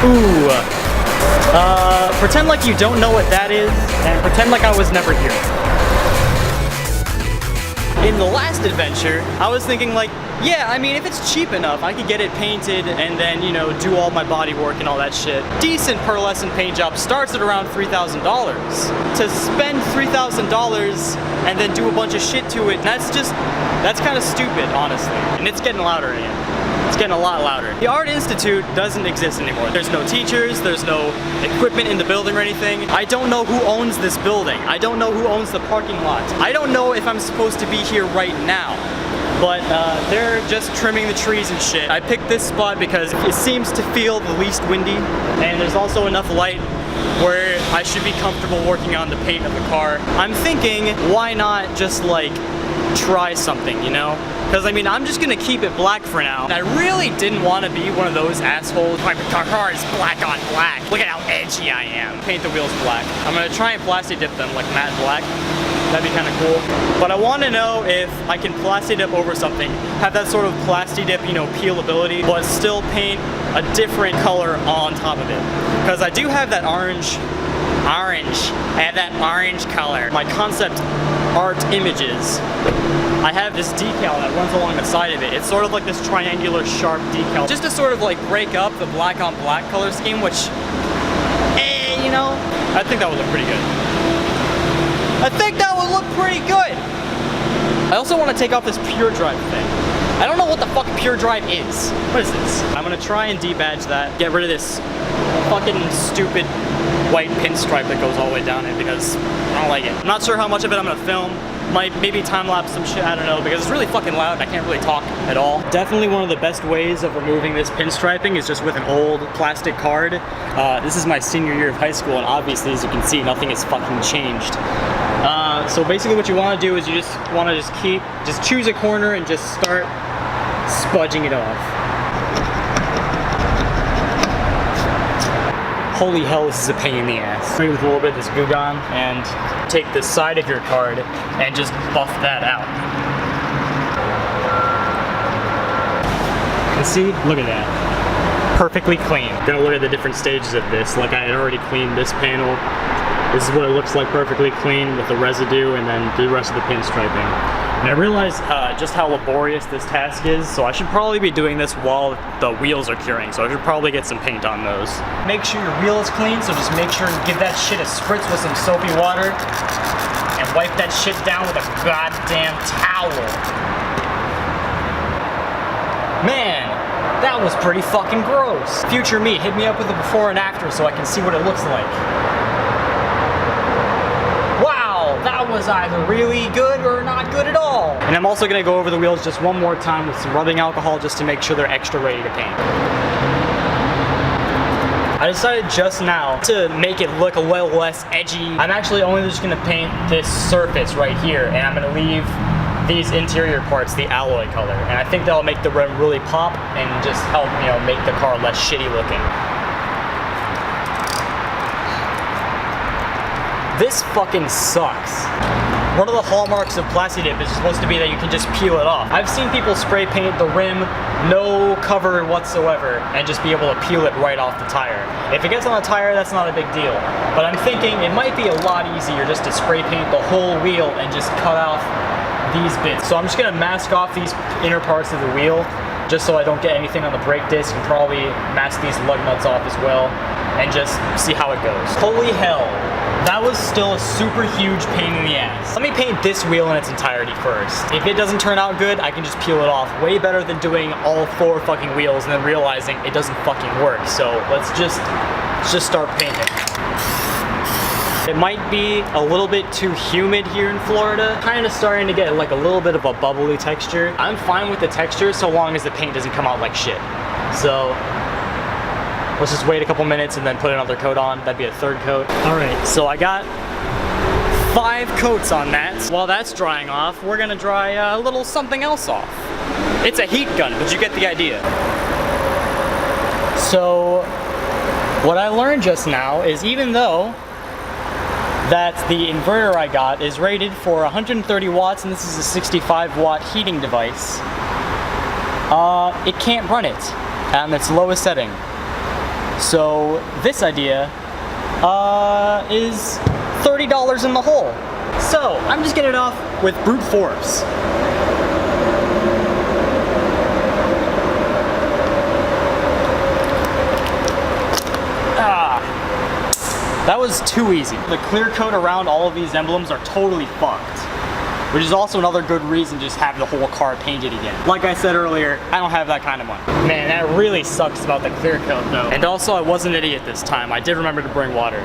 Ooh. Pretend like you don't know what that is, and pretend like I was never here. In the last adventure, I was thinking like, yeah, I mean, if it's cheap enough, I could get it painted and then, you know, do all my body work and all that shit. Decent per lesson paint job starts at around $3,000. To spend $3,000 and then do a bunch of shit to it, that's kind of stupid, honestly. And it's getting louder again. It's getting a lot louder. The Art Institute doesn't exist anymore. There's no teachers, there's no equipment in the building or anything. I don't know who owns this building. I don't know who owns the parking lot. I don't know if I'm supposed to be here right now. But they're just trimming the trees and shit. I picked this spot because it seems to feel the least windy, and there's also enough light where I should be comfortable working on the paint of the car. I'm thinking, why not just like try something, you know? Because I mean, I'm just gonna keep it black for now. I really didn't want to be one of those assholes. My car is black on black. Look at how edgy I am. Paint the wheels black. I'm gonna try and Plasti-Dip them like matte black. That'd be kind of cool. But I want to know if I can Plasti-Dip over something, have that sort of Plasti-Dip, you know, peelability, but still paint a different color on top of it. Because I do have that orange. I have that orange color. My concept art images, I have this decal that runs along the side of it. It's sort of like this triangular sharp decal. Just to sort of like break up the black on black color scheme, which, you know, I think that would look pretty good. I think that would look pretty good. I also want to take off this Pure Drive thing. I don't know what the fuck Pure Drive is. What is this? I'm gonna try and debadge that. Get rid of this fucking stupid white pinstripe that goes all the way down it because I don't like it. I'm not sure how much of it I'm gonna film. Might maybe time-lapse some shit, I don't know, because it's really fucking loud and I can't really talk at all. Definitely one of the best ways of removing this pinstriping is just with an old plastic card. This is my senior year of high school, and obviously, as you can see, nothing has fucking changed. So basically what you want to do is you just want to just choose a corner and just start spudging it off. Holy hell, this is a pain in the ass. Spray with a little bit of this Goo Gone and take the side of your card and just buff that out. And see, look at that. Perfectly clean. Gonna look at the different stages of this. Like I had already cleaned this panel. This is what it looks like, perfectly clean with the residue and then the rest of the pinstriping. And I realized just how laborious this task is, so I should probably be doing this while the wheels are curing, so I should probably get some paint on those. Make sure your wheel is clean, so just make sure and give that shit a spritz with some soapy water and wipe that shit down with a goddamn towel. Man, that was pretty fucking gross. Future me, hit me up with a before and after so I can see what it looks like. That was either really good or not good at all. And I'm also gonna go over the wheels just one more time with some rubbing alcohol just to make sure they're extra ready to paint. I decided just now to make it look a little less edgy. I'm actually only just gonna paint this surface right here, and I'm gonna leave these interior parts the alloy color. And I think that'll make the rim really pop and just help, you know, make the car less shitty looking. This fucking sucks. One of the hallmarks of Plasti-Dip is supposed to be that you can just peel it off. I've seen people spray paint the rim, no cover whatsoever, and just be able to peel it right off the tire. If it gets on the tire, that's not a big deal. But I'm thinking it might be a lot easier just to spray paint the whole wheel and just cut off these bits. So I'm just gonna mask off these inner parts of the wheel, just so I don't get anything on the brake disc, and probably mask these lug nuts off as well, and just see how it goes. Holy hell. That was still a super huge pain in the ass. Let me paint this wheel in its entirety first. If it doesn't turn out good, I can just peel it off. Way better than doing all 4 fucking wheels and then realizing it doesn't fucking work. So let's just start painting. It might be a little bit too humid here in Florida. Kind of starting to get like a little bit of a bubbly texture. I'm fine with the texture so long as the paint doesn't come out like shit. So let's just wait a couple minutes and then put another coat on. That'd be a 3rd coat. All right, so I got 5 coats on that. While that's drying off, we're gonna dry a little something else off. It's a heat gun, but you get the idea. So what I learned just now is even though that the inverter I got is rated for 130 watts and this is a 65 watt heating device, it can't run it at its lowest setting. So this idea is $30 in the hole. So I'm just getting it off with brute force. That was too easy. The clear coat around all of these emblems are totally fucked, which is also another good reason to just have the whole car painted again. Like I said earlier, I don't have that kind of money. Man, that really sucks about the clear coat though. And also, I wasn't an idiot this time. I did remember to bring water.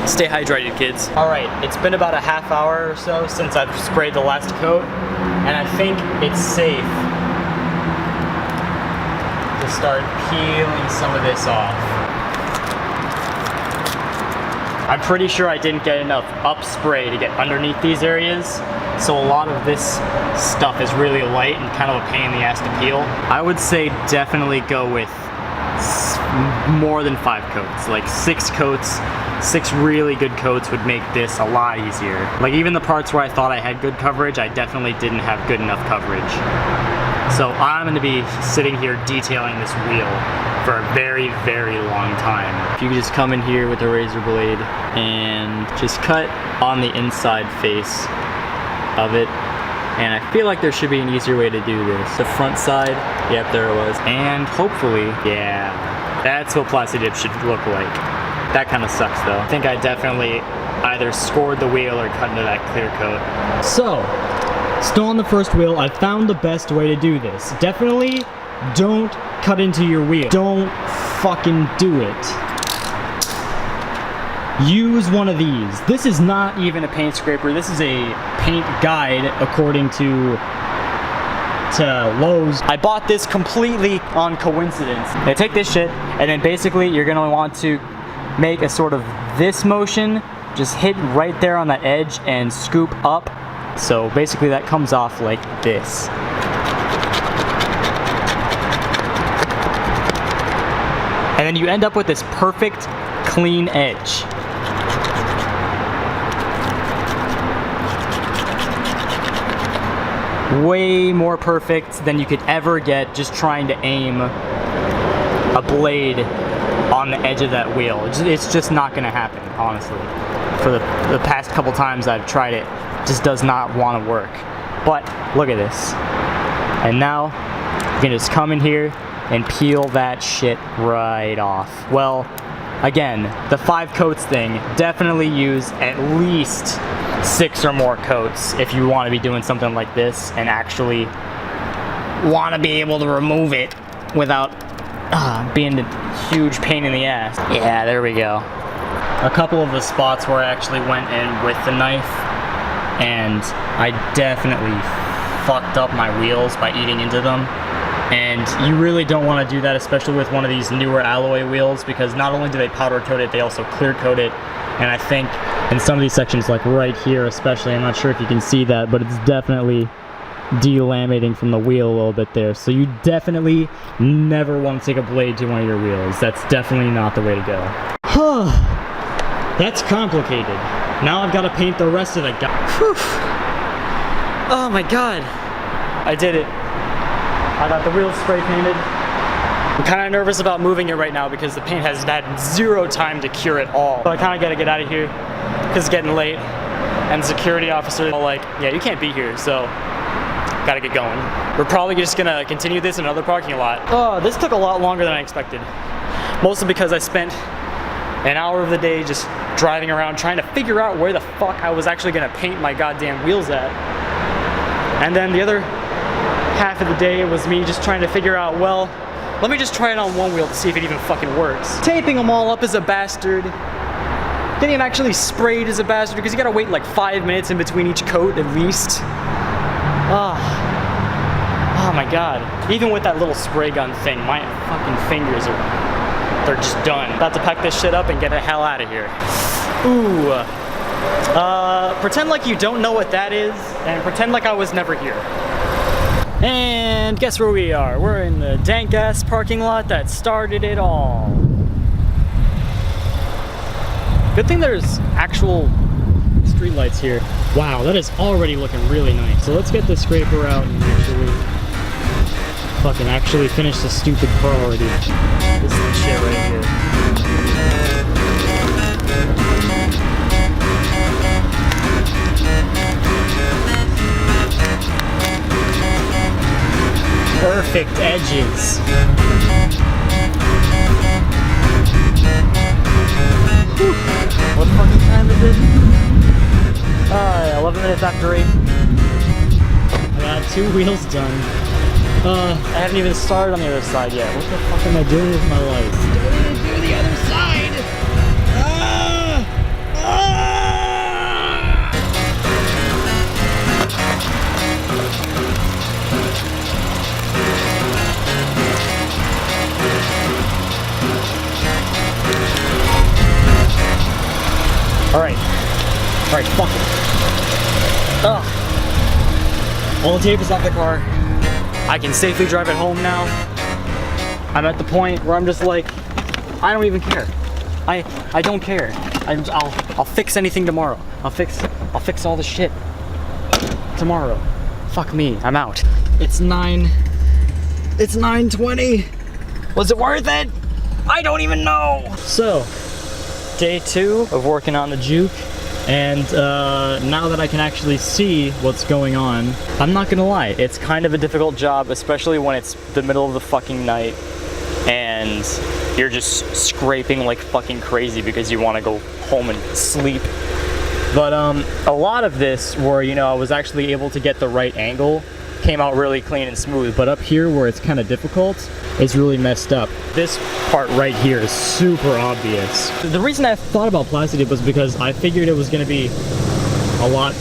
Stay hydrated, kids. All right, it's been about a half hour or so since I've sprayed the last coat, and I think it's safe to start peeling some of this off. I'm pretty sure I didn't get enough up spray to get underneath these areas, so a lot of this stuff is really light and kind of a pain in the ass to peel. I would say definitely go with more than 5 coats, like 6 coats. 6 really good coats would make this a lot easier. Like even the parts where I thought I had good coverage, I definitely didn't have good enough coverage. So I'm gonna be sitting here detailing this wheel for a very, very long time. If you could just come in here with a razor blade and just cut on the inside face of it. And I feel like there should be an easier way to do this. The front side, yep, there it was. And hopefully, yeah, that's what Plasti-Dip should look like. That kind of sucks though. I think I definitely either scored the wheel or cut into that clear coat. So, still on the first wheel, I found the best way to do this. Definitely don't cut into your wheel. Don't fucking do it. Use one of these. This is not even a paint scraper. This is a paint guide according to Lowe's. I bought this completely on coincidence. Now take this shit, and then basically you're gonna want to make a sort of this motion, just hit right there on that edge and scoop up. So basically that comes off like this. And then you end up with this perfect, clean edge. Way more perfect than you could ever get just trying to aim a blade on the edge of that wheel. It's just not gonna happen, honestly. For the past couple times I've tried it, just does not want to work. But look at this. And now you can just come in here and peel that shit right off. Well, again, the 5 coats thing, definitely use at least 6 or more coats if you want to be doing something like this and actually want to be able to remove it without being a huge pain in the ass. Yeah, there we go. A couple of the spots where I actually went in with the knife, and I definitely fucked up my wheels by eating into them. And you really don't want to do that, especially with one of these newer alloy wheels, because not only do they powder coat it, they also clear coat it. And I think in some of these sections, like right here especially, I'm not sure if you can see that, but it's definitely delaminating from the wheel a little bit there. So you definitely never want to take a blade to one of your wheels. That's definitely not the way to go. That's complicated. Now I've got to paint the rest of the guy. Oh my god. I did it. I got the wheels spray painted. I'm kind of nervous about moving it right now because the paint has had 0 time to cure at all. So I kind of got to get out of here because it's getting late. And the security officer is like, yeah, you can't be here, so gotta get going. We're probably just gonna continue this in another parking lot. Oh, this took a lot longer than I expected. Mostly because I spent an hour of the day just driving around trying to figure out where the fuck I was actually gonna paint my goddamn wheels at. And then the other half of the day was me just trying to figure out, well, let me just try it on one wheel to see if it even fucking works. Taping them all up is a bastard. Getting them actually sprayed is a bastard because you gotta wait like 5 minutes in between each coat at least. Oh my god. Even with that little spray gun thing, my fucking fingers they're just done. About to pack this shit up and get the hell out of here. Ooh. Pretend like you don't know what that is, and pretend like I was never here. And guess where we are? We're in the dank ass parking lot that started it all. Good thing there's actual street lights here. Wow, that is already looking really nice. So let's get the scraper out and actually finish the stupid car already. This is the shit right here. perfect edges. Whew. What fucking time is it? 11 minutes after 8. I got 2 wheels done. I haven't even started on the other side yet. What the fuck am I doing with my life? Do the other side! Alright, fuck it. Ugh. All the tape is off the car. I can safely drive it home now. I'm at the point where I'm just like, I don't even care. I don't care. I'll fix anything tomorrow. I'll fix all the shit tomorrow. Fuck me, I'm out. It's 9:20. Was it worth it? I don't even know. So, day 2 of working on the juke. And now that I can actually see what's going on, I'm not gonna lie, it's kind of a difficult job, especially when it's the middle of the fucking night and you're just scraping like fucking crazy because you want to go home and sleep. But a lot of this where, you know, I was actually able to get the right angle came out really clean and smooth, but up here where it's kind of difficult, it's really messed up. This part right here is super obvious. The reason I thought about Plasti-Dip was because I figured it was going to be a lot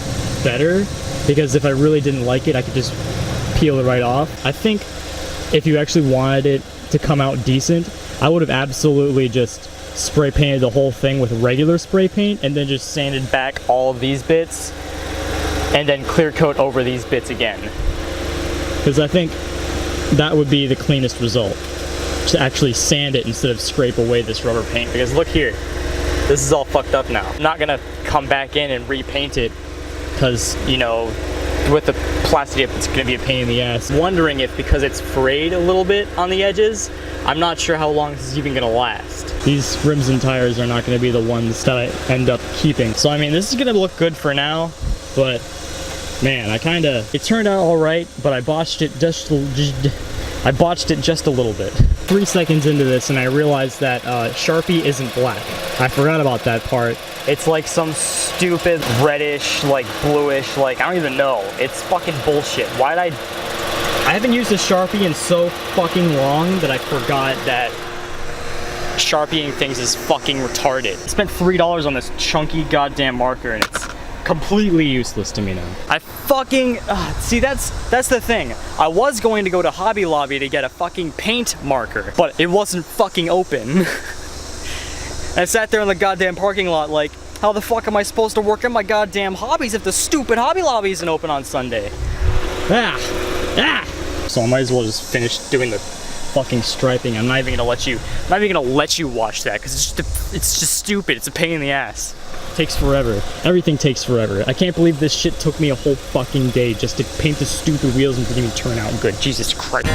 better, because if I really didn't like it, I could just peel it right off. I think if you actually wanted it to come out decent, I would have absolutely just spray painted the whole thing with regular spray paint and then just sanded back all of these bits and then clear coat over these bits again. Because I think that would be the cleanest result, to actually sand it instead of scrape away this rubber paint. Because look here, this is all fucked up now. I'm not gonna come back in and repaint it because, you know, with the Plasti-Dip it's gonna be a pain in the ass. I'm wondering if, because it's frayed a little bit on the edges, I'm not sure how long this is even gonna last. These rims and tires are not gonna be the ones that I end up keeping. So I mean, this is gonna look good for now, but man, it turned out all right, but I botched it just a little bit. 3 seconds into this and I realized that Sharpie isn't black. I forgot about that part. It's like some stupid reddish, like bluish, like I don't even know. It's fucking bullshit. I haven't used a Sharpie in so fucking long that I forgot that Sharpieing things is fucking retarded. I spent $3 on this chunky goddamn marker and it's completely useless to me now. I fucking, see that's the thing. I was going to go to Hobby Lobby to get a fucking paint marker, but it wasn't fucking open. I sat there in the goddamn parking lot like, how the fuck am I supposed to work on my goddamn hobbies if the stupid Hobby Lobby isn't open on Sunday? So I might as well just finish doing the fucking striping. I'm not even gonna let you watch that because it's just stupid. It's a pain in the ass. It takes forever. Everything takes forever. I can't believe this shit took me a whole fucking day just to paint the stupid wheels and didn't even turn out good. Jesus Christ.